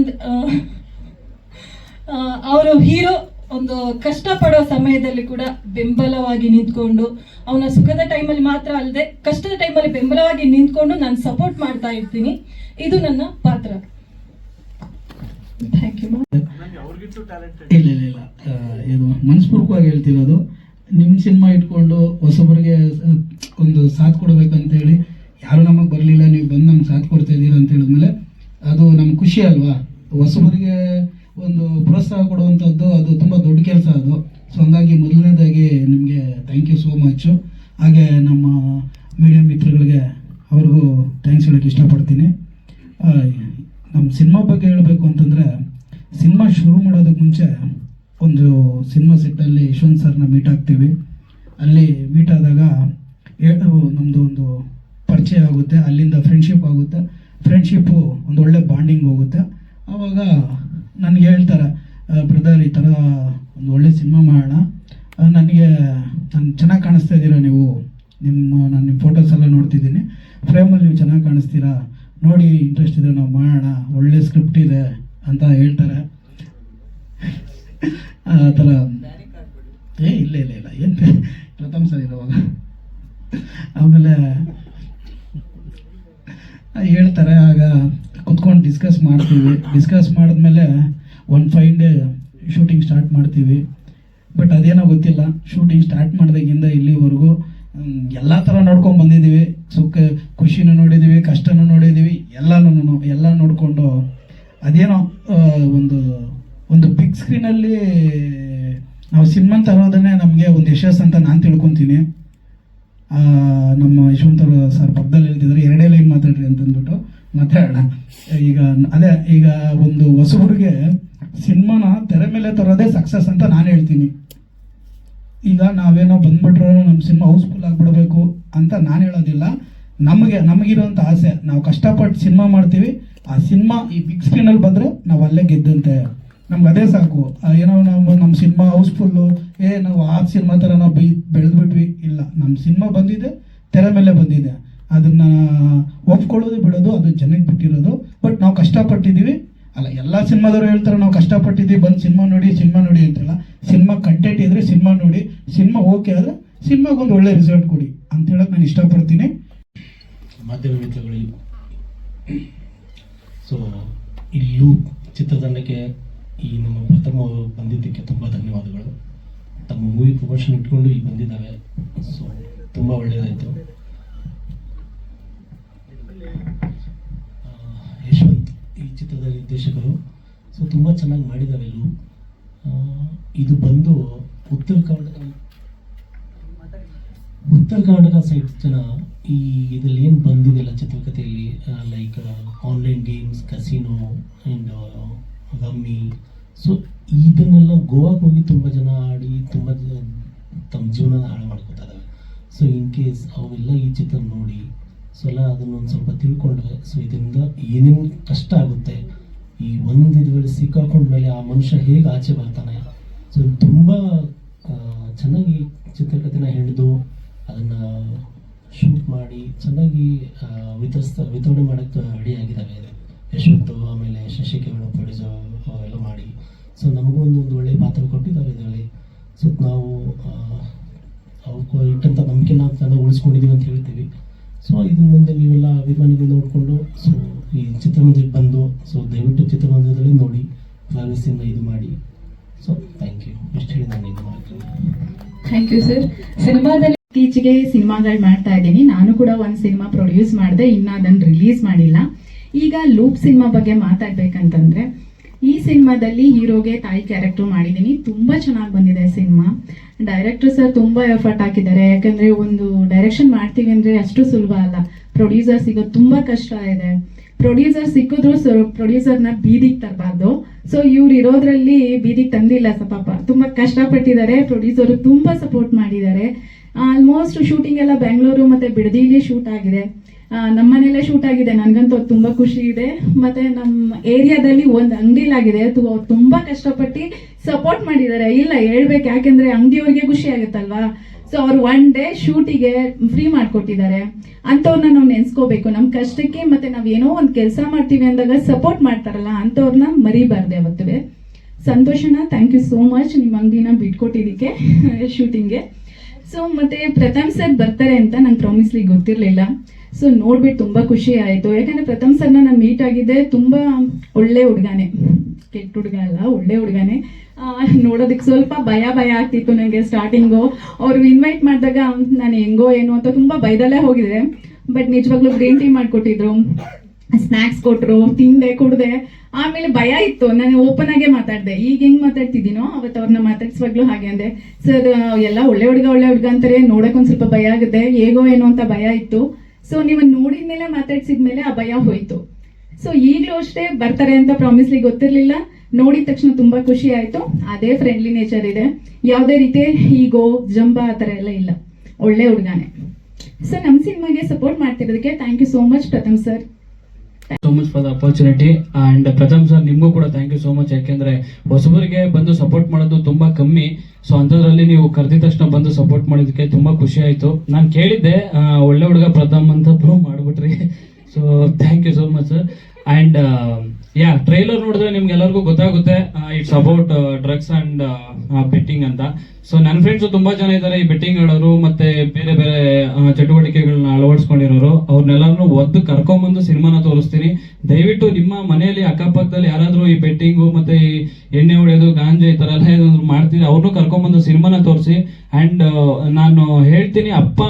ಅವರು ಹೀರೋ ಒಂದು ಕಷ್ಟಪಡೋ ಸಮಯದಲ್ಲಿ ಕೂಡ ಬೆಂಬಲವಾಗಿ ನಿಂತ್ಕೊಂಡು ಅವನ ಸುಖದ ಟೈಮಲ್ಲಿ ಮಾತ್ರ ಅಲ್ಲದೆ ಕಷ್ಟದ ಟೈಮಲ್ಲಿ ಬೆಂಬಲವಾಗಿ ನಿಂತ್ಕೊಂಡು ನಾನು ಸಪೋರ್ಟ್ ಮಾಡ್ತಾ ಇರ್ತೀನಿ. ಇದು ನನ್ನ ಪಾತ್ರ. Thank you. ಇಲ್ಲ ಇದು ಮನಸ್ಪೂರ್ವಕವಾಗಿ ಹೇಳ್ತಿರೋದು. ನಿಮ್ಮ ಸಿನಿಮಾ ಇಟ್ಕೊಂಡು ಹೊಸಬರಿಗೆ ಒಂದು ಸಾಥ್ ಕೊಡಬೇಕಂತೇಳಿ ಯಾರು ನಮಗೆ ಬರಲಿಲ್ಲ, ನೀವು ಬಂದು ನಮ್ಗೆ ಸಾಥ್ ಕೊಡ್ತಾ ಇದ್ದೀರಾ ಅಂತ ಹೇಳಿದ್ಮೇಲೆ ಅದು ನಮ್ಗೆ ಖುಷಿ ಅಲ್ವಾ. ಹೊಸಬರಿಗೆ ಒಂದು ಪ್ರೋತ್ಸಾಹ ಕೊಡುವಂಥದ್ದು ಅದು ತುಂಬ ದೊಡ್ಡ ಕೆಲಸ ಅದು. ಸೊ ಹಂಗಾಗಿ ಮೊದಲನೇದಾಗಿ ನಿಮಗೆ ಥ್ಯಾಂಕ್ ಯು ಸೋ ಮಚ್ಚು. ಹಾಗೆ ನಮ್ಮ ಮೀಡಿಯಾ ಮಿತ್ರಗಳಿಗೆ ಅವ್ರಿಗೂ ಥ್ಯಾಂಕ್ಸ್ ಹೇಳೋಕ್ಕೆ ಇಷ್ಟಪಡ್ತೀನಿ. ನಮ್ಮ ಸಿನಿಮಾ ಬಗ್ಗೆ ಹೇಳಬೇಕು ಅಂತಂದರೆ, ಸಿನಿಮಾ ಶುರು ಮಾಡೋದಕ್ಕೆ ಮುಂಚೆ ಒಂದು ಸಿನಿಮಾ ಸೆಟ್ಟಲ್ಲಿ ಯಶವಂತ್ ಸರ್ನ ಮೀಟ್ ಆಗ್ತೀವಿ. ಅಲ್ಲಿ ಮೀಟ್ ಆದಾಗ ನಮ್ಮದು ಒಂದು ಪರಿಚಯ ಆಗುತ್ತೆ, ಅಲ್ಲಿಂದ ಫ್ರೆಂಡ್ಶಿಪ್ ಆಗುತ್ತೆ. ಫ್ರೆಂಡ್ಶಿಪ್ಪು ಒಂದು ಒಳ್ಳೆ ಬಾಂಡಿಂಗ್ ಹೋಗುತ್ತೆ. ಆವಾಗ ನನಗೆ ಹೇಳ್ತಾರೆ, ಬ್ರದರ್ ಈ ಥರ ಒಂದು ಒಳ್ಳೆ ಸಿನಿಮಾ ಮಾಡೋಣ, ನಾನು ಚೆನ್ನಾಗಿ ಕಾಣಿಸ್ತಾ ಇದ್ದೀರಾ ನೀವು, ನಾನು ನಿಮ್ಮ ಫೋಟೋಸ್ ಎಲ್ಲ ನೋಡ್ತಿದ್ದೀನಿ, ಫ್ರೇಮಲ್ಲಿ ನೀವು ಚೆನ್ನಾಗಿ ಕಾಣಿಸ್ತೀರಾ, ನೋಡಿ ಇಂಟ್ರೆಸ್ಟ್ ಇದೆ ನಾವು ಮಾಡೋಣ, ಒಳ್ಳೆ ಸ್ಕ್ರಿಪ್ಟ್ ಇದೆ ಅಂತ ಹೇಳ್ತಾರೆ. ಆ ಥರ ಇಲ್ಲ ಏನು ಪ್ರಥಮ್ ಸರ್ ಇರುವಾಗ ಆಮೇಲೆ ಹೇಳ್ತಾರೆ. ಆಗ ಕುತ್ಕೊಂಡು ಡಿಸ್ಕಸ್ ಮಾಡ್ತೀವಿ. ಡಿಸ್ಕಸ್ ಮಾಡಿದ್ಮೇಲೆ 1 day ಶೂಟಿಂಗ್ ಸ್ಟಾರ್ಟ್ ಮಾಡ್ತೀವಿ. ಬಟ್ ಅದೇನೋ ಗೊತ್ತಿಲ್ಲ, ಶೂಟಿಂಗ್ ಸ್ಟಾರ್ಟ್ ಮಾಡಿದಾಗಿಂದ ಇಲ್ಲಿವರೆಗೂ ಎಲ್ಲ ಥರ ನೋಡ್ಕೊಂಡು ಬಂದಿದ್ದೀವಿ. ಖುಷಿನೂ ನೋಡಿದ್ದೀವಿ, ಕಷ್ಟನೂ ನೋಡಿದ್ದೀವಿ, ಎಲ್ಲ ನೋಡಿಕೊಂಡು ಅದೇನೋ ಒಂದು ಬಿಗ್ ಸ್ಕ್ರೀನಲ್ಲಿ ನಾವು ಸಿನಿಮಾ ತರೋದನ್ನೇ ನಮಗೆ ಒಂದು ಯಶಸ್ಸು ಅಂತ ನಾನು ತಿಳ್ಕೊತೀನಿ. ನಮ್ಮ ಯಶವಂತ ಸರ್ ಪಕ್ಕದಲ್ಲಿ ಹೇಳ್ತಿದ್ದಾರೆ 2 ಲೈನ್ ಮಾತಾಡ್ರಿ ಅಂತಂದ್ಬಿಟ್ಟು ಮಾತಾಡೋಣ. ಈಗ ಒಂದು ಹೊಸಬರಿಗೆ ಸಿನಿಮಾನ ತೆರೆ ಮೇಲೆ ತರೋದೇ ಸಕ್ಸಸ್ ಅಂತ ನಾನು ಹೇಳ್ತೀನಿ. ಈಗ ನಾವೇನೋ ಬಂದ್ಬಿಟ್ರು ನಮ್ಮ ಸಿನಿಮಾ ಹೌಸ್ಫುಲ್ ಆಗಿಬಿಡ್ಬೇಕು ಅಂತ ನಾನು ಹೇಳೋದಿಲ್ಲ. ನಮಗಿರೋಂಥ ಆಸೆ, ನಾವು ಕಷ್ಟಪಟ್ಟು ಸಿನಿಮಾ ಮಾಡ್ತೀವಿ, ಆ ಸಿನಿಮಾ ಈ ಬಿಗ್ ಸ್ಕ್ರೀನಲ್ಲಿ ಬಂದರೆ ನಾವು ಅಲ್ಲೇ ಗೆದ್ದಂತೆ, ನಮ್ಗೆ ಅದೇ ಸಾಕು. ಏನೋ ನಮ್ಮ ಸಿನಿಮಾ ಹೌಸ್ಫುಲ್ಲು, ನಾವು ಆ ಸಿನಿಮಾ ಥರ ನಾವು ಬೆಳೆದ್ಬಿಟ್ವಿ, ಇಲ್ಲ, ನಮ್ಮ ಸಿನಿಮಾ ಬಂದಿದೆ, ತೆರೆ ಮೇಲೆ ಬಂದಿದೆ, ಅದನ್ನು ಒಪ್ಕೊಳ್ಳೋದು ಬಿಡೋದು ಅದು ಜನಕ್ಕೆ ಬಿಟ್ಟಿರೋದು. ಬಟ್ ನಾವು ಕಷ್ಟಪಟ್ಟಿದ್ದೀವಿ. ಅಲ್ಲ, ಎಲ್ಲ ಸಿನಿಮಾದವರು ಹೇಳ್ತಾರೆ ನಾವು ಕಷ್ಟಪಟ್ಟಿದ್ದೀವಿ, ಬಂದು ಸಿನಿಮಾ ನೋಡಿ ಅಂತೆಲ್ಲ. ಸಿನಿಮಾ ಕಂಟೆಂಟ್ ಇದ್ದರೆ ಸಿನಿಮಾ ನೋಡಿ, ಸಿನಿಮಾ ಓಕೆ ಆದರೆ ಸಿನಿಮಾಗೊಂದು ಒಳ್ಳೆ ರಿಸಲ್ಟ್ ಕೊಡಿ ಅಂತ ಹೇಳಕ್ಕೆ ನಾನು ಇಷ್ಟಪಡ್ತೀನಿ. ಮಾಧ್ಯಮ ಮಿತ್ರಗಳಿಗೆ, ಸೊ ಇಲ್ಲೂ ಚಿತ್ರತಂಡಕ್ಕೆ ಈ ನಮ್ಮ ಪ್ರಥಮ ಬಂದಿದ್ದಕ್ಕೆ ತುಂಬ ಧನ್ಯವಾದಗಳು. ತಮ್ಮ ಮೂವಿ ಪ್ರಮೋಷನ್ ಇಟ್ಕೊಂಡು ಇಲ್ಲಿ ಬಂದಿದ್ದಾವೆ, ಸೊ ತುಂಬ ಒಳ್ಳೆಯದಾಯಿತು. ಯಶವಂತ್ ಈ ಚಿತ್ರದ ನಿರ್ದೇಶಕರು, ಸೊ ತುಂಬ ಚೆನ್ನಾಗಿ ಮಾಡಿದ್ದಾರೆ. ಇದು ಬಂದು ಉತ್ತರ ಕರ್ನಾಟಕ ಸೈಡ್ ಜನ ಈ ಇದರಲ್ಲಿ ಏನು ಬಂದಿದೆಯಲ್ಲ ಚಿತ್ರಕಥೆಯಲ್ಲಿ, like online games, casino and rummy, so ಇದನ್ನೆಲ್ಲ ಗೋವಾಗೆ ಹೋಗಿ ತುಂಬ ಜನ ಆಡಿ ತುಂಬ ತಮ್ಮ ಜೀವನ ಹಾಳು ಮಾಡ್ಕೋತಾರೆ. ಸೊ ಇನ್ ಕೇಸ್ ಅವೆಲ್ಲ ಈ ಚಿತ್ರ ನೋಡಿ ಸೊ ಎಲ್ಲ ಅದನ್ನೊಂದು ಸ್ವಲ್ಪ ತಿಳ್ಕೊಂಡ್ರೆ, ಸೊ ಇದರಿಂದ ಏನೇನು ಕಷ್ಟ ಆಗುತ್ತೆ, ಈ ಒಂದು ಇದ್ರಲ್ಲಿ ಸಿಕ್ಕಾಕೊಂಡ್ಮೇಲೆ ಆ ಮನುಷ್ಯ ಹೇಗೆ ಆಚೆ ಬರ್ತಾನೆ, ಸೊ ತುಂಬ ಚೆನ್ನಾಗಿ ಚಿತ್ರಕಥೆನ ಹಿಡಿದು ಅದನ್ನು ಶೂಟ್ ಮಾಡಿ ಚೆನ್ನಾಗಿ ವಿತರಣೆ ಮಾಡೋಕ್ಕೆ ರೆಡಿ ಆಗಿದ್ದಾವೆ ಯಶವಂತ್. ಆಮೇಲೆ ಶಶಿಕೇವಣ ಪ್ರೊಡ್ಯೂಸರ್ ಅವೆಲ್ಲ ಮಾಡಿ, ಸೊ ನಮಗೂ ಒಂದು ಒಳ್ಳೆಯ ಪಾತ್ರ ಕೊಟ್ಟಿದ್ದಾರೆ ಇದರಲ್ಲಿ. ಸೊ ನಾವು ಅವ್ರು ಇಟ್ಟಂಥ ನಂಬಿಕೆ ನಾವು ಚೆನ್ನಾಗಿ ಉಳಿಸ್ಕೊಂಡಿದ್ದೀವಿ ಅಂತ ಹೇಳ್ತೀವಿ. ಸೊ ಇದ್ರ ಮುಂದೆ ನೀವೆಲ್ಲ ಅಭಿಮಾನಿಗಳು ನೋಡಿಕೊಂಡು ಸೊ ಈ ಚಿತ್ರಮಂದಿರಕ್ಕೆ ಬಂದು ಸೊ ದಯವಿಟ್ಟು ಚಿತ್ರಮಂದಿರದಲ್ಲಿ ನೋಡಿ, ಪ್ರವೇಶದಿಂದ ಇದು ಮಾಡಿ. So thank you. ಇಷ್ಟು ಹೇಳಿ ನಾನು ಇದು ಮಾಡ್ತೀನಿ. Thank you sir. ಸಿನಿಮಾದಲ್ಲಿ ಇತ್ತೀಚೆಗೆ ಸಿನಿಮಾಗಳು ಮಾಡ್ತಾ ಇದ್ದೀನಿ. ನಾನು ಕೂಡ ಒಂದು ಸಿನಿಮಾ ಪ್ರೊಡ್ಯೂಸ್ ಮಾಡಿದೆ, ಇನ್ನು ಅದನ್ನು ರಿಲೀಸ್ ಮಾಡಿಲ್ಲ. ಈಗ ಲೂಪ್ ಸಿನಿಮಾ ಬಗ್ಗೆ ಮಾತಾಡ್ಬೇಕಂತಂದ್ರೆ ಈ ಸಿನಿಮಾದಲ್ಲಿ ಹೀರೋಗೆ ತಾಯಿ ಕ್ಯಾರೆಕ್ಟರ್ ಮಾಡಿದ್ದೀನಿ. ತುಂಬಾ ಚೆನ್ನಾಗಿ ಬಂದಿದೆ ಸಿನಿಮಾ. ಡೈರೆಕ್ಟರ್ ಸರ್ ತುಂಬಾ ಎಫರ್ಟ್ ಹಾಕಿದ್ದಾರೆ. ಯಾಕಂದ್ರೆ ಒಂದು ಡೈರೆಕ್ಷನ್ ಮಾಡ್ತೀವಿ ಅಂದ್ರೆ ಅಷ್ಟು ಸುಲಭ ಅಲ್ಲ. ಪ್ರೊಡ್ಯೂಸರ್ ಸಿಗೋದು ತುಂಬಾ ಕಷ್ಟ ಇದೆ. ಪ್ರೊಡ್ಯೂಸರ್ ಸಿಕ್ಕಿದ್ರು ಪ್ರೊಡ್ಯೂಸರ್ನ ಬೀದಿಗೆ ತರಬಾರ್ದು. ಸೊ ಇವ್ರು ಇರೋದ್ರಲ್ಲಿ ಬೀದಿಗೆ ತಂದಿಲ್ಲ ಪಾಪ. ತುಂಬಾ ಕಷ್ಟಪಟ್ಟಿದ್ದಾರೆ. ಪ್ರೊಡ್ಯೂಸರ್ ತುಂಬಾ ಸಪೋರ್ಟ್ ಮಾಡಿದ್ದಾರೆ. ಆಲ್ಮೋಸ್ಟ್ ಶೂಟಿಂಗ್ ಎಲ್ಲ ಬೆಂಗಳೂರು ಮತ್ತೆ ಬಿಡದಿಲಿ ಶೂಟ್ ಆಗಿದೆ. ನಮ್ಮನೆಯಲ್ಲೇ ಶೂಟ್ ಆಗಿದೆ. ನನ್ಗಂತೂ ತುಂಬಾ ಖುಷಿ ಇದೆ. ಮತ್ತೆ ನಮ್ಮ ಏರಿಯಾದಲ್ಲಿ ಒಂದು ಅಂಗಡಿಲಾಗಿದೆ. ಅವ್ರು ತುಂಬಾ ಕಷ್ಟಪಟ್ಟು ಸಪೋರ್ಟ್ ಮಾಡಿದ್ದಾರೆ. ಇಲ್ಲ ಹೇಳ್ಬೇಕು, ಯಾಕೆಂದ್ರೆ ಅಂಗಡಿಯವ್ರಿಗೆ ಖುಷಿ ಆಗುತ್ತಲ್ವಾ. ಸೊ ಅವ್ರು 1 ಡೇ ಶೂಟಿಗೆ ಫ್ರೀ ಮಾಡ್ಕೊಟ್ಟಿದ್ದಾರೆ. ಅಂಥವ್ರನ್ನ ನಾವು ನೆನ್ಸ್ಕೋಬೇಕು. ನಮ್ಮ ಕಷ್ಟಕ್ಕೆ ಮತ್ತೆ ನಾವ್ ಏನೋ ಒಂದು ಕೆಲಸ ಮಾಡ್ತೀವಿ ಅಂದಾಗ ಸಪೋರ್ಟ್ ಮಾಡ್ತಾರಲ್ಲ, ಅಂಥವ್ರನ್ನ ಮರಿಬಾರ್ದು ಯಾವತ್ತೂ. ಸಂತೋಷನ, ಥ್ಯಾಂಕ್ ಯು ಸೋ ಮಚ್ ನಿಮ್ಮ ಅಂಗಡಿನ ಬಿಟ್ಕೊಟ್ಟಿದ್ದಕ್ಕೆ ಶೂಟಿಂಗ್ಗೆ. ಸೊ ಮತ್ತೆ ಪ್ರಥಮ್ ಸರ್ ಬರ್ತಾರೆ ಅಂತ ನಂಗೆ ಪ್ರಾಮಿಸ್ಲಿ ಗೊತ್ತಿರಲಿಲ್ಲ. ಸೊ ನೋಡ್ಬಿಟ್ಟು ತುಂಬಾ ಖುಷಿ ಆಯ್ತು. ಯಾಕಂದ್ರೆ ಪ್ರಥಮ್ ಸರ್ನ ನಾನು ಮೀಟ್ ಆಗಿದ್ದೆ. ತುಂಬಾ ಒಳ್ಳೆ ಹುಡುಗಾನೆ, ಕೆಟ್ಟ ಹುಡುಗ ಅಲ್ಲ, ಒಳ್ಳೆ ಹುಡುಗಾನೆ. ನೋಡೋದಕ್ಕೆ ಸ್ವಲ್ಪ ಭಯ ಆಗ್ತಿತ್ತು ನನಗೆ ಸ್ಟಾರ್ಟಿಂಗು. ಅವ್ರು ಇನ್ವೈಟ್ ಮಾಡಿದಾಗ ನಾನು ಹೆಂಗೋ ಏನೋ ಅಂತ ತುಂಬಾ ಭಯದಲ್ಲೇ ಹೋಗಿದ್ದೆ. ಬಟ್ ನಿಜವಾಗ್ಲೂ ಗ್ರೀನ್ ಟೀ ಮಾಡ್ಕೊಟ್ಟಿದ್ರು, ಸ್ನ್ಯಾಕ್ಸ್ ಕೊಟ್ರು, ತಿಂದೆ ಕುಡ್ದೆ. ಆಮೇಲೆ ಭಯ ಇತ್ತು. ನಾನು ಓಪನ್ ಆಗೇ ಮಾತಾಡಿದೆ. ಈಗ ಹೆಂಗ್ ಮಾತಾಡ್ತಿದ್ದೀನೋ ಅವತ್ತು ಅವ್ರನ್ನ ಮಾತಾಡ್ಸುವಾಗ್ಲೂ ಹಾಗೆ ಅಂದೆ, ಸರ್ ಎಲ್ಲ ಒಳ್ಳೆ ಹುಡುಗ ಅಂತಾರೆ, ನೋಡಕ್ ಒಂದ್ ಸ್ವಲ್ಪ ಭಯ ಆಗುತ್ತೆ, ಹೇಗೋ ಏನೋ ಅಂತ ಭಯ ಇತ್ತು. ಸೊ ನೀವು ನೋಡಿದ್ಮೇಲೆ ಮಾತಾಡ್ಸಿದ್ಮೇಲೆ ಆ ಭಯ ಹೋಯ್ತು. ಸೊ ಈಗಲೂ ಅಷ್ಟೇ ಬರ್ತಾರೆ ಅಂತ ಪ್ರಾಮಿಸ್ಲಿ ಗೊತ್ತಿರ್ಲಿಲ್ಲ. ನೋಡಿದ ತಕ್ಷಣ ತುಂಬಾ ಖುಷಿ ಆಯ್ತು. ಅದೇ ಫ್ರೆಂಡ್ಲಿ ನೇಚರ್ ಇದೆ. ಯಾವುದೇ ರೀತಿ ಈಗೋ ಜಂಬ ಆ ಥರ ಎಲ್ಲ ಇಲ್ಲ. ಒಳ್ಳೆ ಹುಡುಗಾನೆ. ಸೊ ನಮ್ಮ ಸಿನಿಮಾಗೆ ಸಪೋರ್ಟ್ ಮಾಡ್ತಿರೋದಕ್ಕೆ thank you so much Pratham sir. So much for the opportunity. And Pratham sir, ನಿಮಗೂ ಕೂಡ ಥ್ಯಾಂಕ್ ಯು ಸೋ ಮಚ್. ಯಾಕೆಂದ್ರೆ ಹೊಸಬರಿಗೆ ಬಂದು ಸಪೋರ್ಟ್ ಮಾಡೋದು ತುಂಬಾ ಕಮ್ಮಿ. ಸೊ ಅಂಥದ್ರಲ್ಲಿ ನೀವು ಕರೆದಿದ ತಕ್ಷಣ ಬಂದು ಸಪೋರ್ಟ್ ಮಾಡೋದಕ್ಕೆ ತುಂಬಾ ಖುಷಿ ಆಯ್ತು. ನಾನು ಕೇಳಿದ್ದೆ ಒಳ್ಳೆ ಹುಡುಗ ಪ್ರಥಮ್ ಅಂತ, ಪ್ರೂವ್ ಮಾಡ್ಬಿಟ್ರಿ. So thank you so much sir. And trailer ನೋಡಿದ್ರೆ ನಿಮ್ಗೆ ಎಲ್ಲರಿಗೂ ಗೊತ್ತಾಗುತ್ತೆ it's about drugs and betting ಅಂತ. ಸೊ ನನ್ನ ಫ್ರೆಂಡ್ಸ್ ತುಂಬಾ ಜನ ಇದ್ದಾರೆ ಈ ಬೆಟ್ಟಿಂಗ್ ಆಡೋರು, ಮತ್ತೆ ಬೇರೆ ಬೇರೆ ಚಟುವಟಿಕೆಗಳನ್ನ ಅಳವಡಿಸ್ಕೊಂಡಿರೋರು. ಅವ್ರನ್ನೆಲ್ಲರೂ ಒದ್ದು ಕರ್ಕೊಂಡ್ಬಂದು ಸಿನಿಮಾನ ತೋರಿಸ್ತೀನಿ. ದಯವಿಟ್ಟು ನಿಮ್ಮ ಮನೆಯಲ್ಲಿ ಅಕ್ಕಪಕ್ಕದಲ್ಲಿ ಯಾರಾದ್ರೂ ಈ ಬೆಟ್ಟಿಂಗು ಮತ್ತೆ ಈ ಎಣ್ಣೆ ಹೊಡೆಯೋದು, ಗಾಂಜಾ ಈ ತರ ಎಲ್ಲ ಏನಾದ್ರು ಮಾಡ್ತೀರಿ, ಅವ್ರನ್ನೂ ಕರ್ಕೊಂಡ್ಬಂದು ಸಿನಿಮಾನ ತೋರಿಸಿ. ಅಂಡ್ ನಾನು ಹೇಳ್ತೀನಿ, ಅಪ್ಪ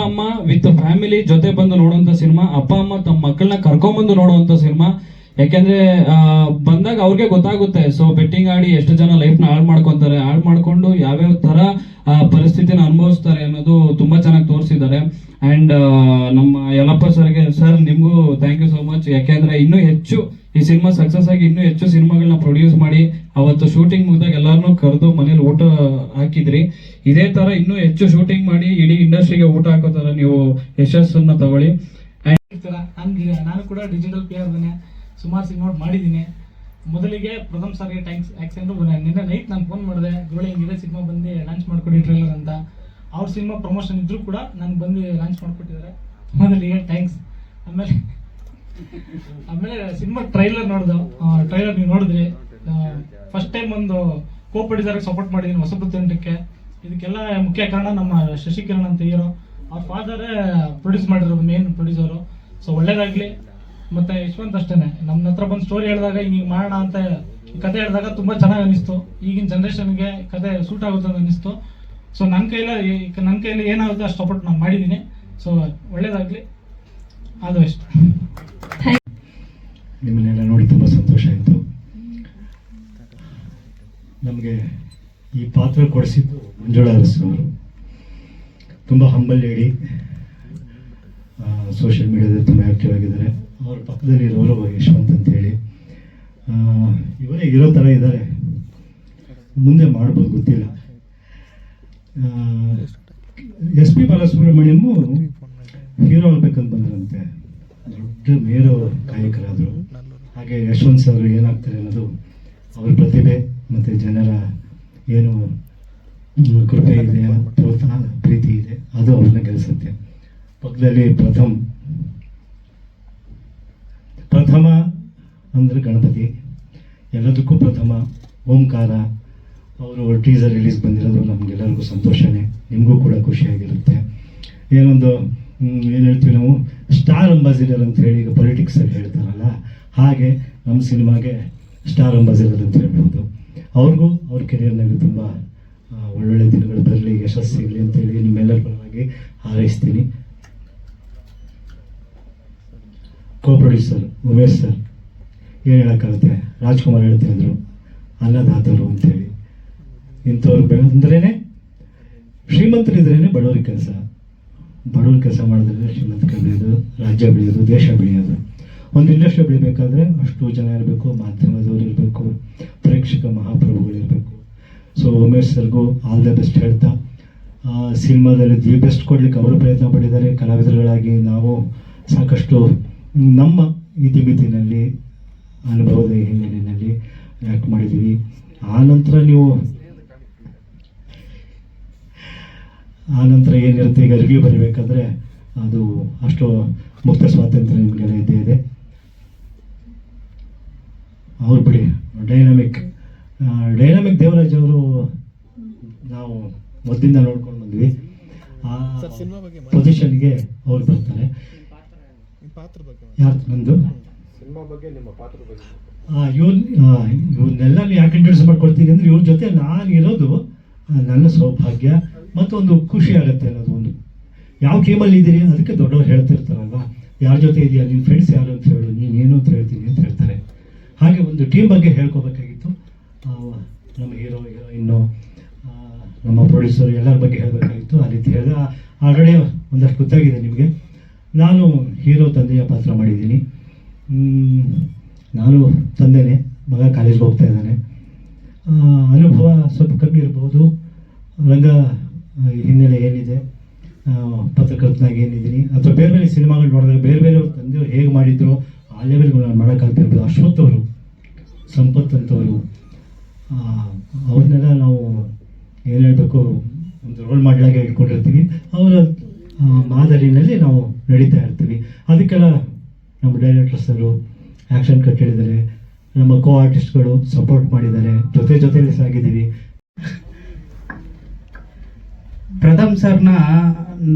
ಅಮ್ಮ ವಿತ್ ಫ್ಯಾಮಿಲಿ ಜೊತೆ ಬಂದು ನೋಡುವಂತ ಸಿನಿಮಾ, ಅಪ್ಪ ಅಮ್ಮ ತಮ್ಮ ಮಕ್ಕಳನ್ನ ಕರ್ಕೊಂಡ್ಬಂದು ನೋಡುವಂತ ಸಿನಿಮಾ. ಯಾಕೆಂದ್ರೆ ಬಂದಾಗ ಅವ್ರಿಗೆ ಗೊತ್ತಾಗುತ್ತೆ. ಸೊ ಬೆಟ್ಟಿಂಗ್ ಆಡಿ ಎಷ್ಟು ಜನ ಲೈಫ್ ನ ಹಾಳು ಮಾಡ್ಕೊಂಡು ಯಾವ್ಯಾವ ತರ ಪರಿಸ್ಥಿತಿನ ಅನುಭವಿಸ್ತಾರೆ ಅನ್ನೋದು ತುಂಬಾ ಚೆನ್ನಾಗಿ ತೋರಿಸಿದ್ದಾರೆ. ಅಂಡ್ ನಮ್ಮ ಯಲ್ಲಪ್ಪ ಸರ್ಗೆ, ಸರ್ ನಿಮ್ಗೂ ಥ್ಯಾಂಕ್ ಯು ಸೋ ಮಚ್. ಯಾಕೆಂದ್ರೆ ಇನ್ನೂ ಹೆಚ್ಚು ಈ ಸಿನಿಮಾ ಸಕ್ಸಸ್ ಆಗಿ ಇನ್ನೂ ಹೆಚ್ಚು ಸಿನಿಮಾಗಳನ್ನ ಪ್ರೊಡ್ಯೂಸ್ ಮಾಡಿ ಅವತ್ತು ಶೂಟಿಂಗ್ ಮುಗಿದಾಗ ಎಲ್ಲಾರನ್ನೂ ಕರೆದು ಮನೇಲಿ ಊಟ ಹಾಕಿದ್ರಿ. ಇದೇ ತರ ಇನ್ನೂ ಹೆಚ್ಚು ಶೂಟಿಂಗ್ ಮಾಡಿ ಇಡೀ ಇಂಡಸ್ಟ್ರಿಗೆ ಊಟ ಹಾಕೋ ತರ ನೀವು ಯಶಸ್ಸನ್ನ ತಗೊಳ್ಳಿ. ನಾನು ಕೂಡ ಡಿಜಿಟಲ್ PR ಬನ್ನಿ, ಸುಮಾರು ಸಿನಿಮಾ ಮಾಡಿದ್ದೀನಿ. ಮೊದಲಿಗೆ ಪ್ರಥಮ್ ಸರ್ಗೆ ಥ್ಯಾಂಕ್ಸ್. ಯಾಕೆಂದ್ರೆ ನಿನ್ನೆ ನೈಟ್ ನಾನು ಫೋನ್ ಮಾಡಿದೆ, ಗೋಳಿ ಹಿಂಗಿದೆ ಸಿನಿಮಾ ಬಂದು ಲಾಂಚ್ ಮಾಡ್ಕೊಡಿ ಟ್ರೈಲರ್ ಅಂತ. ಅವ್ರ ಸಿನಿಮಾ ಪ್ರಮೋಷನ್ ಇದ್ರೂ ಕೂಡ ನನಗೆ ಬಂದು ಲಾಂಚ್ ಮಾಡಿಕೊಟ್ಟಿದ್ದಾರೆ. ಮೊದಲಿಗೆ ಥ್ಯಾಂಕ್ಸ್. ಆಮೇಲೆ ಸಿನಿಮಾ ಟ್ರೈಲರ್ ಟ್ರೈಲರ್ ನೀವು ನೋಡಿದ್ರಿ. ಫಸ್ಟ್ ಟೈಮ್ ಒಂದು ಕೋ ಪ್ರೊಡ್ಯೂಸರ್ಗೆ ಸಪೋರ್ಟ್ ಮಾಡಿದ್ದೀನಿ ಹೊಸಬ್ರು ತಂಡಕ್ಕೆ. ಇದಕ್ಕೆಲ್ಲ ಮುಖ್ಯ ಕಾರಣ ನಮ್ಮ ಶಶಿಕಿರಣ್ ಅಂತ ಹೀರೋ. ಅವ್ರ ಫಾದರೇ ಪ್ರೊಡ್ಯೂಸ್ ಮಾಡಿರೋದು, ಮೇನ್ ಪ್ರೊಡ್ಯೂಸರು. ಸೊ ಒಳ್ಳೇದಾಗ್ಲಿ. ಮತ್ತೆ ಯಶವಂತ್ ಅಷ್ಟೇನೆ, ನಮ್ಮ ಹತ್ರ ಬಂದು ಸ್ಟೋರಿ ಹೇಳಿದಾಗ ಹಿಂಗೆ ಮಾಡೋಣ ಅಂತ ಕತೆ ಹೇಳಿದಾಗ ತುಂಬಾ ಚೆನ್ನಾಗಿ ಅನಿಸ್ತು. ಈಗಿನ ಜನ್ರೇಷನ್ಗೆ ಕತೆ ಸೂಟ್ ಆಗುತ್ತೆ ಅಂತ ಅನಿಸ್ತು. ಸೊ ನನ್ನ ಕೈಯಲ್ಲಿ ಏನಾಗುತ್ತೆ ಅಷ್ಟು ಸಪೋರ್ಟ್ ನಾನು ಮಾಡಿದ್ದೀನಿ. ಸೊ ಒಳ್ಳೇದಾಗ್ಲಿ, ಅದು ಅಷ್ಟು. ನಿಮ್ಮನ್ನೆಲ್ಲ ನೋಡಿ ತುಂಬ ಸಂತೋಷ ಆಯಿತು. ನಮಗೆ ಈ ಪಾತ್ರ ಕೊಡಿಸಿದ್ದು ಮಂಜುಳಾ ಅರಸು ಅವರು. ತುಂಬ ಹಂಬಲ್ ಲೇಡಿ, ಸೋಷಿಯಲ್ ಮೀಡಿಯಾದಲ್ಲಿ ತುಂಬ ಆ್ಯಕ್ಟಿವ್ ಆಗಿದ್ದಾರೆ. ಅವ್ರ ಪಕ್ಕದಲ್ಲಿ ಇರೋರು ಯಶವಂತ್ ಅಂತೇಳಿ, ಇವರೇ ಇರೋ ಥರ ಇದ್ದಾರೆ. ಮುಂದೆ ಮಾಡ್ಬೋದು ಗೊತ್ತಿಲ್ಲ. SP ಬಾಲಸುಬ್ರಹ್ಮಣ್ಯಮು ಹೀರೋ ಆಗ್ಬೇಕಂತ ಬಂದ್ರಂತೆ, ದೊಡ್ಡ ಮೇರು ಗಾಯಕರಾದರು. ಹಾಗೆ ಯಶವಂತ್ ಸರ್ ಏನಾಗ್ತಾರೆ ಅನ್ನೋದು ಅವ್ರ ಪ್ರತಿಭೆ ಮತ್ತು ಜನರ ಏನು ಕೃಪೆ ಇದೆ, ಪ್ರೋತ್ಸಾಹ ಪ್ರೀತಿ ಇದೆ, ಅದು ಅವ್ರನ್ನ ಗೆಲ್ಲಿಸುತ್ತೆ. ಪಕ್ಕದಲ್ಲಿ ಪ್ರಥಮ ಅಂದರೆ ಗಣಪತಿ, ಎಲ್ಲದಕ್ಕೂ ಪ್ರಥಮ ಓಂಕಾರ. ಅವರು ಟೀಸರ್ ರಿಲೀಸ್ ಬಂದಿರೋದು ನಮಗೆಲ್ಲರಿಗೂ ಸಂತೋಷನೇ, ನಿಮಗೂ ಕೂಡ ಖುಷಿಯಾಗಿರುತ್ತೆ. ಏನು ಹೇಳ್ತೀವಿ ನಾವು, ಸ್ಟಾರ್ ಅಂಬಾಸಿಡರ್ ಅಂತ ಹೇಳಿ ಈಗ ಪೊಲಿಟಿಕ್ಸಲ್ಲಿ ಹೇಳ್ತಾರಲ್ಲ, ಹಾಗೆ ನಮ್ಮ ಸಿನಿಮಾಗೆ ಸ್ಟಾರ್ ಅಂಬಾಸಿಡರ್ ಅಂತ ಹೇಳ್ಬೋದು. ಅವ್ರಿಗೂ ಅವ್ರ ಕೆರಿಯರ್ನಲ್ಲಿ ತುಂಬ ಒಳ್ಳೊಳ್ಳೆ ದಿನಗಳು ಬರಲಿ, ಯಶಸ್ಸು ಸಿಗಲಿ ಅಂತೇಳಿ ನಿಮ್ಮೆಲ್ಲರ ಪರವಾಗಿ ಹಾರೈಸ್ತೀನಿ. ಕೋ ಪ್ರೊಡ್ಯೂಸರ್ ಉಮೇಶ್ ಸರ್ ಏನು ಹೇಳೋಕ್ಕಾಗುತ್ತೆ, ರಾಜ್ಕುಮಾರ್ ಹೇಳ್ತಾ ಇದ್ರು ಅನ್ನದಾತರು ಅಂತೇಳಿ. ಇಂಥವ್ರು ಅಂದ್ರೇ ಶ್ರೀಮಂತರಿದ್ರೇ ಬಡವ್ರಿಗೆ ಕೆಲಸ, ಬಡವ್ರ ಕೆಲಸ ಮಾಡಿದ್ರೆ ಶ್ರೀಮಂತಿಕೆ ಬೆಳೆಯೋದು, ರಾಜ್ಯ ಬೆಳೆಯೋದು, ದೇಶ ಬೆಳೆಯೋದು. ಒಂದು ಇಂಡಸ್ಟ್ರಿ ಬೆಳಿಬೇಕಾದ್ರೆ ಅಷ್ಟು ಜನ ಇರಬೇಕು, ಮಾಧ್ಯಮದವ್ರು ಇರಬೇಕು, ಪ್ರೇಕ್ಷಕ ಮಹಾಪ್ರಭುಗಳಿರಬೇಕು. ಸೊ ಉಮೇಶ್ ಸರ್ಗೂ ಆಲ್ ದ ಬೆಸ್ಟ್ ಹೇಳ್ತಾ, ಸಿನಿಮಾದಲ್ಲಿ ದಿ ಬೆಸ್ಟ್ ಕೊಡ್ಲಿಕ್ಕೆ ಅವರು ಪ್ರಯತ್ನ ಪಟ್ಟಿದ್ದಾರೆ. ಕಲಾವಿದರುಗಳಾಗಿ ನಾವು ಸಾಕಷ್ಟು ನಮ್ಮ ಇತಿಮಿತಿನಲ್ಲಿ ಅನುಭವದ ಹಿನ್ನೆಲೆಯಲ್ಲಿ ಆ್ಯಕ್ಟ್ ಮಾಡಿದ್ದೀವಿ. ಆನಂತರ ಏನಿರುತ್ತೆ, ಈಗ ರಿವ್ಯೂ ಬರೀಬೇಕಾದ್ರೆ ಅದು ಅಷ್ಟು ಮುಕ್ತ ಸ್ವಾತಂತ್ರ್ಯ ನಿಮಗೆಲ್ಲ ಇದ್ದೇ ಇದೆ. ಅವ್ರು ಬಿಡಿ, ಡೈನಾಮಿಕ್ ದೇವರಾಜ್ ಅವರು ನಾವು ಮೊದಲಿಂದ ನೋಡ್ಕೊಂಡು ಬಂದ್ವಿ. ಆ ಪೊಸಿಷನ್ಗೆ ಅವ್ರು ಬರ್ತಾರೆ. ಯಾರು ನಂದು ಇವ್ರನ್ನೆಲ್ಲ ಯಾಕೆ ಇಂಟ್ರೊಡ್ಯೂಸ್ ಮಾಡ್ಕೊಳ್ತೀನಿ ಅಂದರೆ, ಇವ್ರ ಜೊತೆ ನಾನು ಇರೋದು ನನ್ನ ಸೌಭಾಗ್ಯ ಮತ್ತು ಒಂದು ಖುಷಿ ಆಗುತ್ತೆ ಅನ್ನೋದು. ಒಂದು ಯಾವ ಗೇಮಲ್ಲಿ ಇದ್ದೀರಿ ಅದಕ್ಕೆ ದೊಡ್ಡವ್ರು ಹೇಳ್ತಿರ್ತಾರಲ್ವ, ಯಾರ ಜೊತೆ ಇದೆಯಾ, ನಿನ್ನ ಫ್ರೆಂಡ್ಸ್ ಯಾರು ಅಂತ ಹೇಳು, ನೀನೇನು ಅಂತ ಹೇಳ್ತೀನಿ ಅಂತ ಹೇಳ್ತಾರೆ. ಹಾಗೆ ಒಂದು ಟೀಮ್ ಬಗ್ಗೆ ಹೇಳ್ಕೋಬೇಕಾಗಿತ್ತು. ನಮ್ಮ ಹೀರೋಯಿನ್ನು, ನಮ್ಮ ಪ್ರೊಡ್ಯೂಸರ್ ಎಲ್ಲರ ಬಗ್ಗೆ ಹೇಳಬೇಕಾಗಿತ್ತು. ಆ ರೀತಿ ಹೇಳಿದ್ರೆ ಆಲ್ರೆಡಿ ಒಂದಷ್ಟು ಗೊತ್ತಾಗಿದೆ ನಿಮಗೆ. ನಾನು ಹೀರೋ ತಂದೆಯ ಪಾತ್ರ ಮಾಡಿದ್ದೀನಿ. ನಾನು ತಂದೆನೇ, ಮಗ ಕಾಲೇಜ್ಗೆ ಹೋಗ್ತಾ ಇದ್ದಾನೆ. ಅನುಭವ ಸ್ವಲ್ಪ ಕಮ್ಮಿ ಇರ್ಬೋದು. ರಂಗ ಹಿನ್ನೆಲೆ ಏನಿದೆ, ಪತ್ರಕರ್ತನಾಗಿ ಏನಿದ್ದೀನಿ, ಅಥವಾ ಬೇರೆ ಬೇರೆ ಸಿನಿಮಾಗಳು ನೋಡಿದಾಗ ಬೇರೆ ಬೇರೆಯವ್ರು ತಂದೆಯವ್ರು ಹೇಗೆ ಮಾಡಿದ್ರು ಆ ಲೆವೆಲ್ಗಳು ನಾನು ಮಾಡೋಕ್ಕಾಗ್ತಿರ್ಬೋದು. ಅಶ್ವಥ್ ಅವರು, ಸಂಪತ್ ಅಂತವರು, ಅವ್ರನ್ನೆಲ್ಲ ನಾವು ಏನು ಹೇಳಬೇಕು, ಒಂದು ರೋಲ್ ಮಾಡಲಾಗೆ ಇಟ್ಕೊಂಡಿರ್ತೀವಿ. ಅವರ ಮಾದರಿನಲ್ಲಿ ನಾವು ನಡೀತಾ ಇರ್ತೀವಿ. ಅದಕ್ಕೆಲ್ಲ ನಮ್ಮ ಡೈರೆಕ್ಟರ್ಸರು ಆ್ಯಕ್ಷನ್ ಕಟ್ ಹೇಳಿದ್ದಾರೆ, ನಮ್ಮ ಕೋ ಆರ್ಟಿಸ್ಟ್ಗಳು ಸಪೋರ್ಟ್ ಮಾಡಿದ್ದಾರೆ, ಜೊತೆಯಲ್ಲಿ ಸಾಗಿದ್ದೀವಿ. ಪ್ರಥಮ್ ಸರ್ನ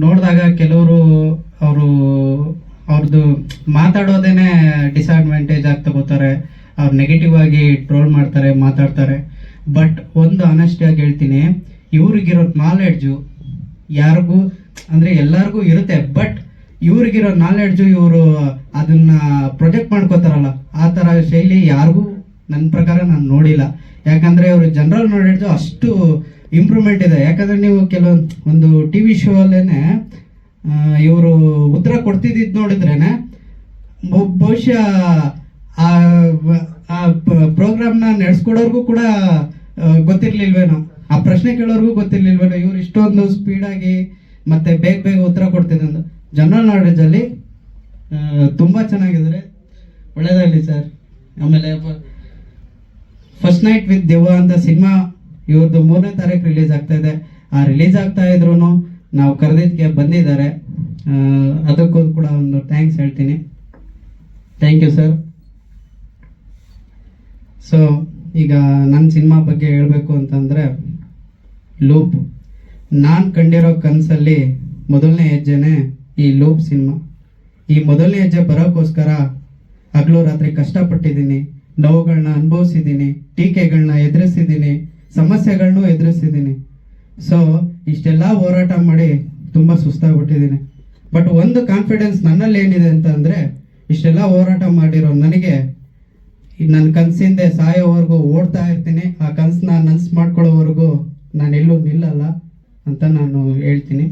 ನೋಡಿದಾಗ ಕೆಲವರು ಅವ್ರದ್ದು ಮಾತಾಡೋದೇನೆ ಡಿಸ್ಅಡ್ವಾಂಟೇಜ್ ಆಗಿ ತಗೋತಾರೆ, ಅವ್ರು ನೆಗೆಟಿವ್ ಆಗಿ ಟ್ರೋಲ್ ಮಾಡ್ತಾರೆ, ಮಾತಾಡ್ತಾರೆ. ಬಟ್ ಒಂದು ಆನೆಸ್ಟಿಯಾಗಿ ಹೇಳ್ತೀನಿ, ಇವ್ರಿಗಿರೋ ನಾಲೆಡ್ಜು ಯಾರಿಗೂ ಅಂದರೆ ಎಲ್ಲರಿಗೂ ಇರುತ್ತೆ, ಬಟ್ ಇವ್ರಿಗಿರೋ ನಾಲೆಡ್ಜು ಇವರು ಅದನ್ನ ಪ್ರೊಜೆಕ್ಟ್ ಮಾಡ್ಕೋತಾರಲ್ಲ, ಆ ಥರ ಶೈಲಿ ಯಾರಿಗೂ ನನ್ನ ಪ್ರಕಾರ ನಾನು ನೋಡಿಲ್ಲ. ಯಾಕಂದರೆ ಇವರು ಜನರಲ್ ನಾಲೆಡ್ಜು ಅಷ್ಟು ಇಂಪ್ರೂವ್ಮೆಂಟ್ ಇದೆ. ಯಾಕಂದರೆ ನೀವು ಒಂದು ಟಿ ವಿ ಶೋ ಅಲ್ಲೇನೆ ಇವರು ಉತ್ತರ ಕೊಡ್ತಿದ್ದು ನೋಡಿದ್ರೇನೆ ಬಹುಶಃ ಆ ಪ್ರೋಗ್ರಾಮ್ನ ನಡೆಸ್ಕೊಡೋರ್ಗೂ ಕೂಡ ಗೊತ್ತಿರ್ಲಿಲ್ವೇನೋ, ಆ ಪ್ರಶ್ನೆ ಕೇಳೋರ್ಗೂ ಗೊತ್ತಿರ್ಲಿಲ್ವೇನೋ ಇವ್ರು ಇಷ್ಟೊಂದು ಸ್ಪೀಡಾಗಿ ಮತ್ತೆ ಬೇಗ ಉತ್ತರ ಕೊಡ್ತಿದ್ದಂತ. ಜನರಲ್ ನಾಲೆಡ್ಜಲ್ಲಿ ತುಂಬ ಚೆನ್ನಾಗಿದ್ದಾರೆ, ಒಳ್ಳೇದಾಗಲಿ ಸರ್. ಆಮೇಲೆ ಫಸ್ಟ್ ನೈಟ್ ವಿತ್ ದೆವ್ವ ಅಂತ ಸಿನಿಮಾ ಇವತ್ತು 3ನೇ ತಾರೀಕು ರಿಲೀಸ್ ಆಗ್ತಾ ಇದೆ. ಆ ರಿಲೀಸ್ ಆಗ್ತಾ ಇದ್ರು ನಾವು ಕರೆದಿದ್ದಕ್ಕೆ ಬಂದಿದ್ದಾರೆ, ಅದಕ್ಕೂ ಕೂಡ ಒಂದು ಥ್ಯಾಂಕ್ಸ್ ಹೇಳ್ತೀನಿ. Thank you sir. ಸೊ ಈಗ ನನ್ನ ಸಿನಿಮಾ ಬಗ್ಗೆ ಹೇಳಬೇಕು ಅಂತಂದರೆ, ಲೂಪ್ ನಾನು ಕಂಡಿರೋ ಕನಸಲ್ಲಿ ಮೊದಲನೇ ಹೆಜ್ಜೆನೇ ಈ ಲೂಪ್ ಸಿನಿಮಾ. ಈ ಮೊದಲನೇ ಹೆಜ್ಜೆ ಬರೋಕ್ಕೋಸ್ಕರ ಹಗಲು ರಾತ್ರಿ ಕಷ್ಟಪಟ್ಟಿದ್ದೀನಿ, ನೋವುಗಳನ್ನ ಅನುಭವಿಸಿದ್ದೀನಿ, ಟೀಕೆಗಳನ್ನ ಎದುರಿಸಿದ್ದೀನಿ, ಸಮಸ್ಯೆಗಳನ್ನೂ ಎದುರಿಸಿದ್ದೀನಿ. ಸೊ ಇಷ್ಟೆಲ್ಲ ಹೋರಾಟ ಮಾಡಿ ತುಂಬ ಸುಸ್ತಾಗ್ಬಿಟ್ಟಿದ್ದೀನಿ. ಬಟ್ ಒಂದು ಕಾನ್ಫಿಡೆನ್ಸ್ ನನ್ನಲ್ಲಿ ಏನಿದೆ ಅಂತಂದರೆ, ಇಷ್ಟೆಲ್ಲ ಹೋರಾಟ ಮಾಡಿರೋ ನನಗೆ ನನ್ನ ಕನಸಿಂದೆ ಸಾಯೋವರೆಗೂ ಓಡ್ತಾ ಇರ್ತೀನಿ. ಆ ಕನಸನ್ನ ನನಸು ಮಾಡ್ಕೊಳ್ಳೋವರೆಗೂ ನಾನೆಲ್ಲೂ ನಿಲ್ಲಲ್ಲ ಅಂತ ನಾನು ಹೇಳ್ತೀನಿ.